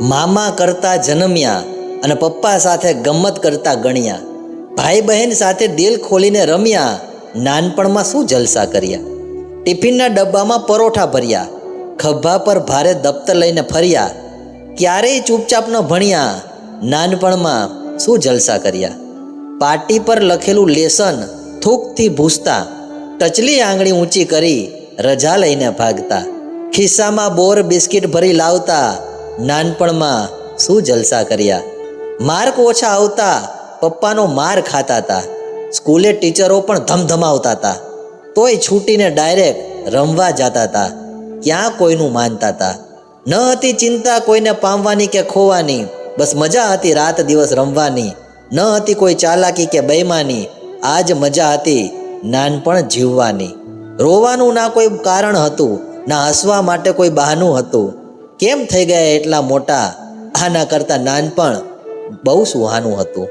મામા કરતા જન્મ્યા અને પપ્પા સાથે ગમત કરતા ગણ્યા, ભાઈ બહેન સાથે દિલ ખોલીને રમ્યા, નાનપણમાં શું જલસા કર્યા, ટિફિનના ડબ્બામાં પરોઠા ભર્યા, ખભા પર ભારે દફતર લઈને ફર્યા, ક્યારેય ચૂપચાપ ન ભણ્યા, નાનપણમાં શું જલસા કર્યા, પાટી પર લખેલું લેસન થૂકથી ભૂસતા, ટચલી આંગળી ઊંચી કરી રજા લઈને ભાગતા, ખિસ્સામાં બોર બિસ્કિટ ભરી લાવતા, નાનપણમાં શું જલસા કર્યા, માર્ક ઓછા આવતા પપ્પાનો માર ખાતા હતા, સ્કૂલે ટીચરો પણ ધમધમાવતા હતા, તોય છૂટીને ડાયરેક્ટ રમવા જતા હતા, ક્યાં કોઈનું માનતા હતા, ન હતી ચિંતા કોઈને પામવાની કે ખોવાની, બસ મજા હતી રાત દિવસ રમવાની, ન હતી કોઈ ચાલાકી કે બેઈમાની, આજ મજા હતી નાનપણ જીવવાની, રોવાનું ના કોઈ કારણ હતું, ના હસવા માટે કોઈ બહાનું હતું, કેમ થઈ ગયા એટલા મોટા, આના કરતાં નાનપણ બહુ સુહાનું હતું।